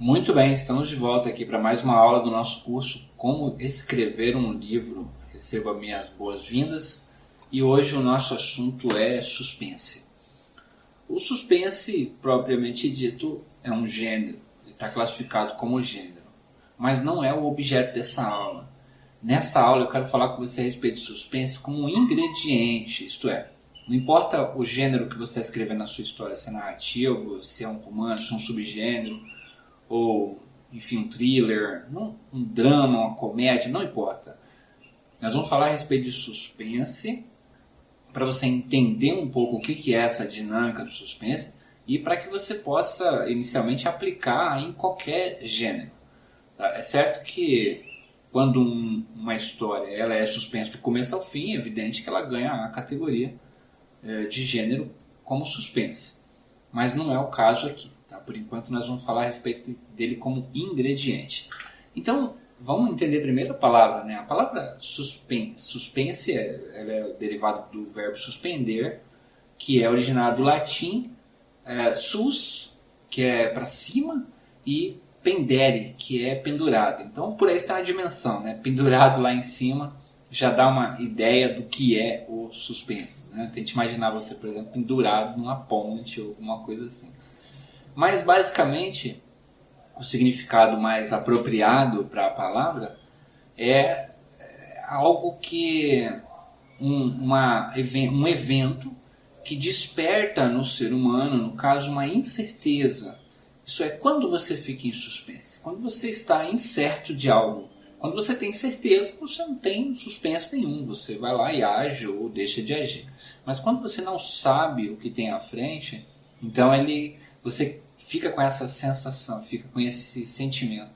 Muito bem, estamos de volta aqui para mais uma aula do nosso curso Como Escrever um Livro. Receba minhas boas-vindas e hoje o nosso assunto é suspense. O suspense, propriamente dito, é um gênero, ele está classificado como gênero, mas não é o objeto dessa aula. Nessa aula eu quero falar com você a respeito de suspense como um ingrediente, isto é, não importa o gênero que você está escrevendo na sua história, se é narrativo, se é um romance, um subgênero, ou, enfim, um thriller, um drama, uma comédia, não importa. Nós vamos falar a respeito de suspense, para você entender um pouco o que é essa dinâmica do suspense e para que você possa inicialmente aplicar em qualquer gênero. Tá? É certo que quando uma história ela é suspense do começo ao fim, é evidente que ela ganha a categoria de gênero como suspense. Mas não é o caso aqui. Tá? Por enquanto nós vamos falar a respeito dele como ingrediente. Então, vamos entender primeiro a palavra. Né? A palavra suspense ela é derivado do verbo suspender, que é originado do latim sus, que é para cima, e pendere, que é pendurado. Então, por aí está a dimensão. Né? Pendurado lá em cima já dá uma ideia do que é o suspense. Né? Tente imaginar você, por exemplo, pendurado numa ponte ou alguma coisa assim. Mas, basicamente, o significado mais apropriado para a palavra é algo que um evento que desperta no ser humano, no caso, uma incerteza. Isso é, quando você fica em suspense, quando você está incerto de algo. Quando você tem certeza, você não tem suspense nenhum, você vai lá e age ou deixa de agir. Mas quando você não sabe o que tem à frente, então você fica com essa sensação, fica com esse sentimento,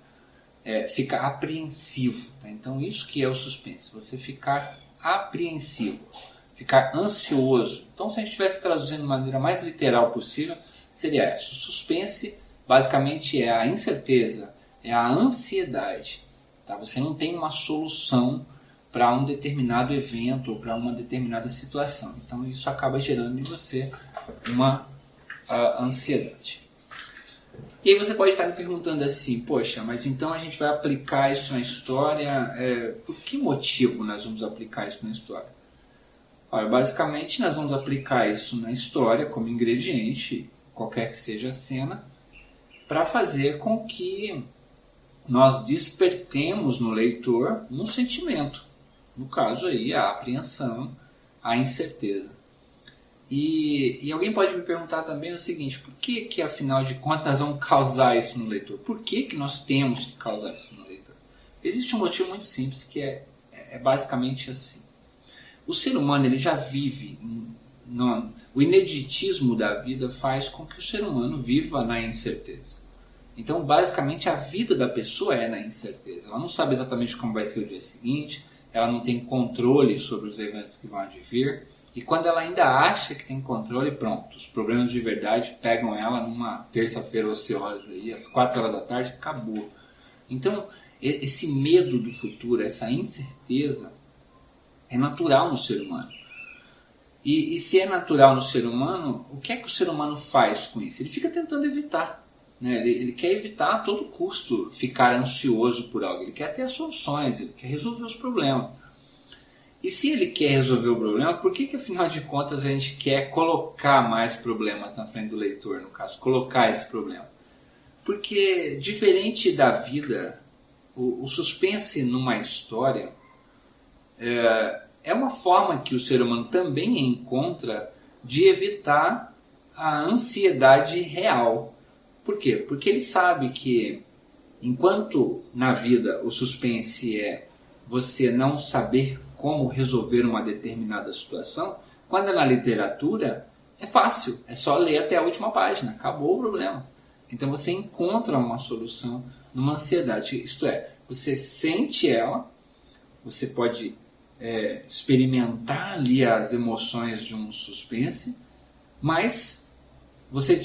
fica apreensivo. Tá? Então isso que é o suspense, você ficar apreensivo, ficar ansioso. Então se a gente estivesse traduzindo de maneira mais literal possível, seria essa. O suspense basicamente é a incerteza, é a ansiedade. Tá? Você não tem uma solução para um determinado evento ou para uma determinada situação. Então isso acaba gerando em você uma ansiedade. E aí você pode estar me perguntando assim, poxa, mas então a gente vai aplicar isso na história, por que motivo nós vamos aplicar isso na história? Olha, basicamente nós vamos aplicar isso na história como ingrediente, qualquer que seja a cena, para fazer com que nós despertemos no leitor um sentimento. No caso aí, a apreensão, a incerteza. E alguém pode me perguntar também o seguinte, por que afinal de contas nós vamos causar isso no leitor? Por que nós temos que causar isso no leitor? Existe um motivo muito simples que é basicamente assim. O ser humano ele já vive, o ineditismo da vida faz com que o ser humano viva na incerteza. Então basicamente a vida da pessoa é na incerteza. Ela não sabe exatamente como vai ser o dia seguinte, ela não tem controle sobre os eventos que vão advir. E quando ela ainda acha que tem controle, pronto, os problemas de verdade pegam ela numa terça-feira ociosa e às 4 horas da tarde acabou. Então, esse medo do futuro, essa incerteza, é natural no ser humano. E se é natural no ser humano, o que é que o ser humano faz com isso? Ele fica tentando evitar. Né? Ele quer evitar a todo custo ficar ansioso por algo. Ele quer ter as soluções, ele quer resolver os problemas. E se ele quer resolver o problema, por que afinal de contas a gente quer colocar mais problemas na frente do leitor, no caso, colocar esse problema? Porque, diferente da vida, o suspense numa história é uma forma que o ser humano também encontra de evitar a ansiedade real. Por quê? Porque ele sabe que, enquanto na vida o suspense é você não saber como resolver uma determinada situação, quando é na literatura, é fácil, é só ler até a última página, acabou o problema. Então você encontra uma solução numa ansiedade, isto é, você sente ela, você pode experimentar ali as emoções de um suspense, mas você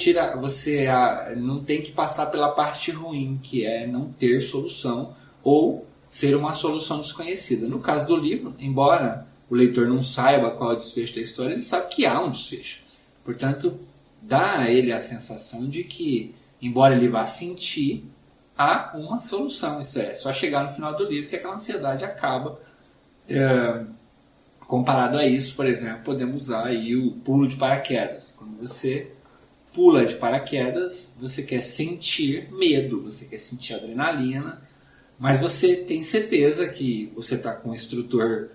não tem que passar pela parte ruim, que é não ter solução ou ser uma solução desconhecida. No caso do livro, embora o leitor não saiba qual é o desfecho da história, ele sabe que há um desfecho. Portanto, dá a ele a sensação de que, embora ele vá sentir, há uma solução. Isso é só chegar no final do livro que aquela ansiedade acaba. Comparado a isso, por exemplo, podemos usar aí o pulo de paraquedas. Quando você pula de paraquedas, você quer sentir medo, você quer sentir adrenalina, mas você tem certeza que você está com o instrutor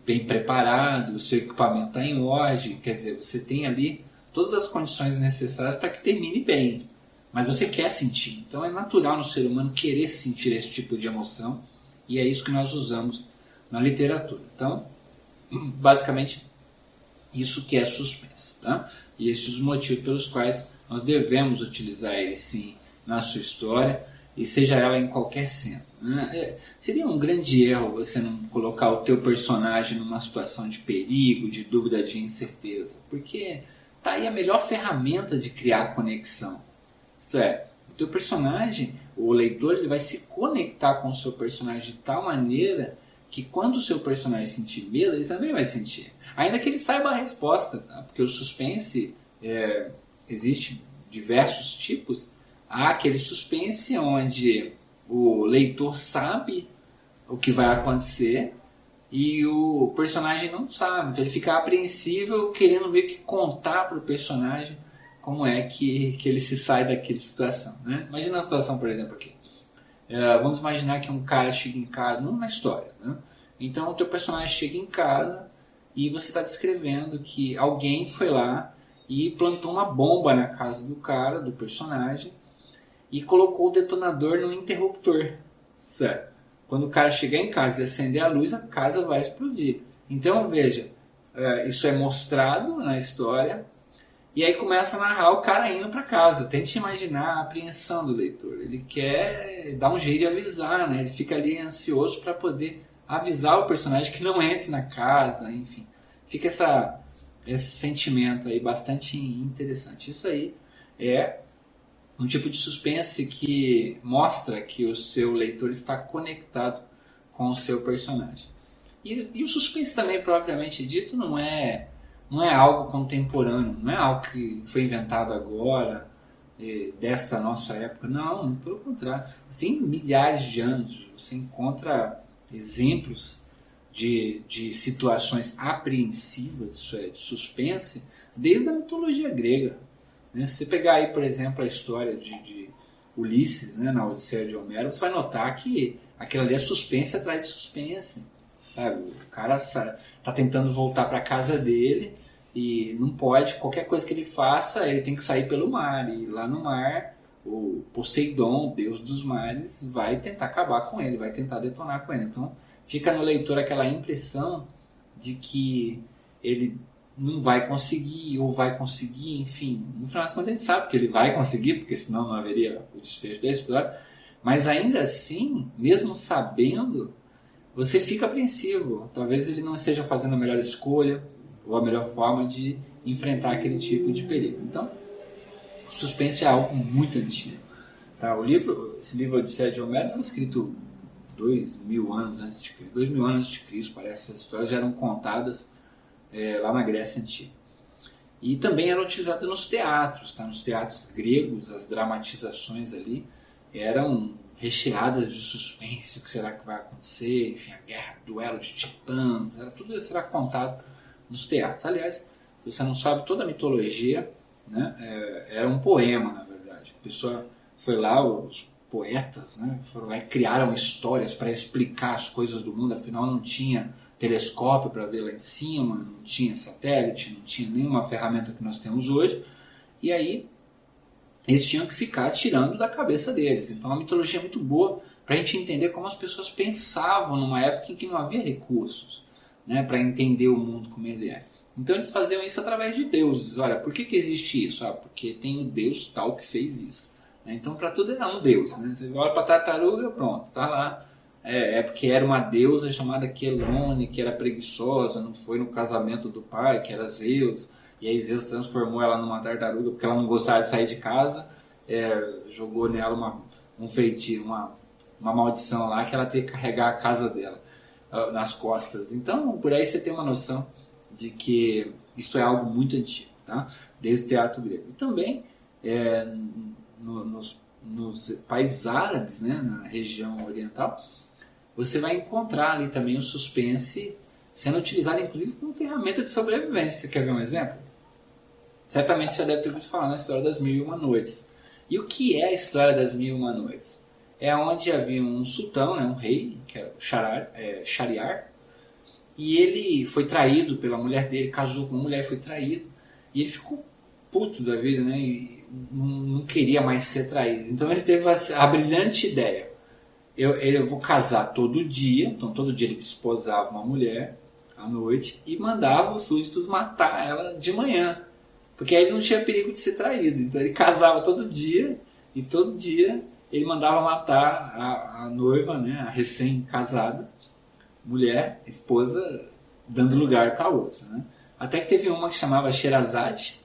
bem preparado, o seu equipamento está em ordem, quer dizer, você tem ali todas as condições necessárias para que termine bem, mas você quer sentir. Então é natural no ser humano querer sentir esse tipo de emoção, e é isso que nós usamos na literatura. Então, basicamente, isso que é suspense. Tá? E esses os motivos pelos quais nós devemos utilizar ele sim na sua história, e seja ela em qualquer cena. Né? Seria um grande erro você não colocar o teu personagem numa situação de perigo, de dúvida, de incerteza, porque tá aí a melhor ferramenta de criar conexão. Isto é, o teu personagem, o leitor, ele vai se conectar com o seu personagem de tal maneira que quando o seu personagem sentir medo, ele também vai sentir. Ainda que ele saiba a resposta, tá? Porque o suspense, existe diversos tipos. Há aquele suspense onde o leitor sabe o que vai acontecer e o personagem não sabe. Então ele fica apreensivo, querendo meio que contar para o personagem como é que ele se sai daquela situação. Né? Imagina a situação, por exemplo, aqui. Vamos imaginar que um cara chega em casa, não na história, né? Então o teu personagem chega em casa e você está descrevendo que alguém foi lá e plantou uma bomba na casa do cara, do personagem, e colocou o detonador no interruptor. Certo? Quando o cara chegar em casa e acender a luz, a casa vai explodir. Então veja, isso é mostrado na história. E aí começa a narrar o cara indo para casa. Tente imaginar a apreensão do leitor. Ele quer dar um jeito de avisar, né? Ele fica ali ansioso para poder avisar o personagem que não entre na casa, enfim. Fica esse sentimento aí bastante interessante. Isso aí é um tipo de suspense que mostra que o seu leitor está conectado com o seu personagem. E o suspense também, propriamente dito, não é algo contemporâneo, não é algo que foi inventado agora, desta nossa época. Não, pelo contrário. Tem milhares de anos, você encontra exemplos de situações apreensivas, isso é, de suspense, desde a mitologia grega. Né? Se você pegar aí, por exemplo, a história de Ulisses, né, na Odisseia de Homero, você vai notar que aquilo ali é suspense atrás de suspense. Sabe? O cara está tentando voltar para a casa dele e não pode, qualquer coisa que ele faça, ele tem que sair pelo mar. E lá no mar, o Poseidon, o deus dos mares, vai tentar acabar com ele, vai tentar detonar com ele. Então fica no leitor aquela impressão de que ele não vai conseguir, ou vai conseguir, enfim. No final das contas, a gente sabe que ele vai conseguir, porque senão não haveria o desfecho da história. Mas ainda assim, mesmo sabendo, você fica apreensivo. Talvez ele não esteja fazendo a melhor escolha ou a melhor forma de enfrentar aquele tipo de perigo. Então, o suspense é algo muito antigo. Tá? Esse livro Odisseia de Homero foi escrito 2000 anos antes de Cristo. 2000 anos antes de Cristo, parece. Essas histórias já eram contadas lá na Grécia Antiga. E também eram utilizadas nos teatros. Tá? Nos teatros gregos, as dramatizações ali eram recheadas de suspense, o que será que vai acontecer, enfim, a guerra, duelo de titãs, tudo isso será contado nos teatros. Aliás, se você não sabe, toda a mitologia, né, era um poema, na verdade. A pessoa foi lá, os poetas, né, foram lá e criaram histórias para explicar as coisas do mundo, afinal não tinha telescópio para ver lá em cima, não tinha satélite, não tinha nenhuma ferramenta que nós temos hoje, e aí eles tinham que ficar tirando da cabeça deles. Então a mitologia é muito boa para a gente entender como as pessoas pensavam numa época em que não havia recursos, né, para entender o mundo como ele é. Então eles faziam isso através de deuses. Olha, por que existe isso? Porque tem um deus tal que fez isso. Então para tudo era um deus. Né? Você olha para a tartaruga, pronto, está lá. Porque era uma deusa chamada Quelone, que era preguiçosa, não foi no casamento do pai, que era Zeus. E aí Zeus transformou ela numa tartaruga porque ela não gostava de sair de casa, jogou nela um feitiço, uma maldição lá, que ela teria que carregar a casa dela nas costas. Então, por aí você tem uma noção de que isso é algo muito antigo, tá? Desde o teatro grego. E também, nos países árabes, né, na região oriental, você vai encontrar ali também o suspense sendo utilizado inclusive como ferramenta de sobrevivência. Você quer ver um exemplo? Certamente você já deve ter ouvido falar na história das Mil e Uma Noites. E o que é a história das Mil e Uma Noites? É onde havia um sultão, né, um rei, que é o Shahriar, e ele foi traído pela mulher dele, casou com uma mulher e foi traído, e ele ficou puto da vida, né, e não queria mais ser traído. Então ele teve a brilhante ideia: eu vou casar todo dia. Então todo dia ele desposava uma mulher à noite e mandava os súditos matar ela de manhã, porque aí ele não tinha perigo de ser traído. Então ele casava todo dia, e todo dia ele mandava matar a noiva, né, a recém-casada mulher, esposa, dando lugar para outra, né? Até que teve uma que chamava Sherazade,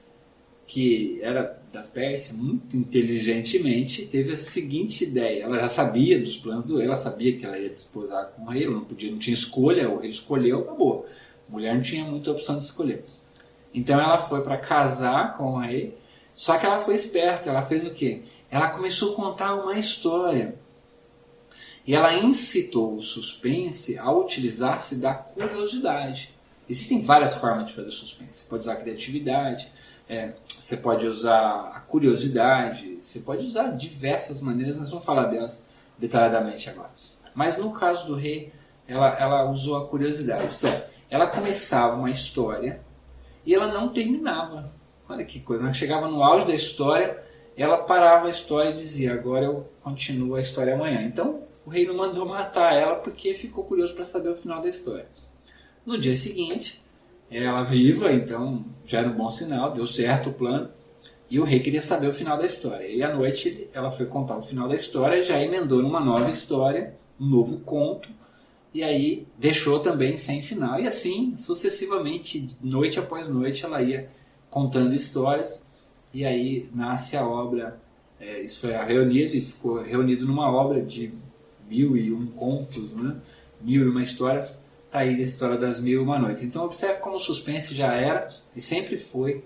que era da Pérsia, muito inteligentemente teve a seguinte ideia. Ela já sabia dos planos do rei, ela sabia que ela ia desposar com o rei, ela não tinha escolha, o rei escolheu, acabou. A mulher não tinha muita opção de escolher. Então ela foi para casar com o rei, só que ela foi esperta. Ela fez o quê? Ela começou a contar uma história. E ela incitou o suspense a utilizar-se da curiosidade. Existem várias formas de fazer suspense. Você pode usar a criatividade, você pode usar a curiosidade, você pode usar diversas maneiras. Nós vamos falar delas detalhadamente agora. Mas no caso do rei, ela usou a curiosidade. Isso é, ela começava uma história e ela não terminava. Olha que coisa. Ela chegava no auge da história, ela parava a história e dizia: agora eu continuo a história amanhã. Então o rei não mandou matar ela porque ficou curioso para saber o final da história. No dia seguinte, ela viva, então já era um bom sinal, deu certo o plano, e o rei queria saber o final da história. E à noite ela foi contar o final da história, já emendou numa nova história, um novo conto, e aí deixou também sem final. E assim, sucessivamente, noite após noite, ela ia contando histórias, e aí nasce a obra. Isso foi reunido, e ficou reunido numa obra de 1001 contos, né? 1001 histórias. Está aí a história das Mil e Uma Noites. Então observe como o suspense já era e sempre foi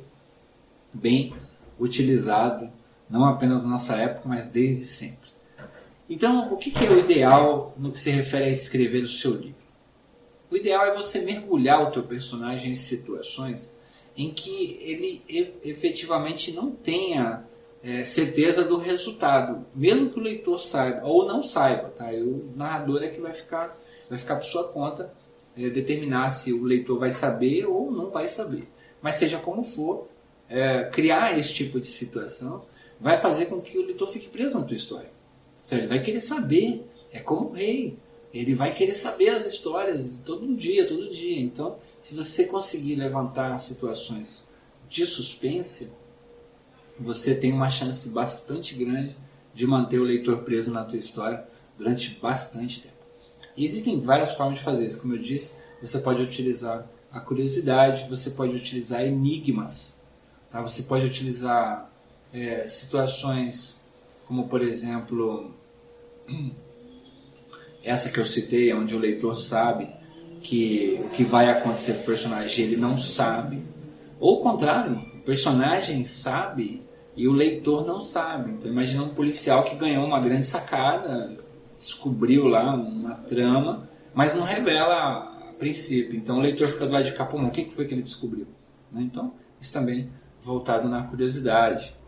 bem utilizado, não apenas na nossa época, mas desde sempre. Então, o que é o ideal no que se refere a escrever o seu livro? O ideal é você mergulhar o teu personagem em situações em que ele efetivamente não tenha certeza do resultado, mesmo que o leitor saiba ou não saiba, tá? O narrador é que vai ficar por sua conta determinar se o leitor vai saber ou não vai saber. Mas seja como for, criar esse tipo de situação vai fazer com que o leitor fique preso na tua história. Ele vai querer saber, é como o rei, ele vai querer saber as histórias todo dia. Então, se você conseguir levantar situações de suspense, você tem uma chance bastante grande de manter o leitor preso na tua história durante bastante tempo. E existem várias formas de fazer isso. Como eu disse, você pode utilizar a curiosidade, você pode utilizar enigmas, tá? Você pode utilizar situações como, por exemplo, essa que eu citei, onde o leitor sabe que o que vai acontecer com o personagem ele não sabe, ou o contrário, o personagem sabe e o leitor não sabe. Então imagina um policial que ganhou uma grande sacada, descobriu lá uma trama, mas não revela a princípio. Então o leitor fica do lado de cá: o que foi que ele descobriu? Então isso também voltado na curiosidade.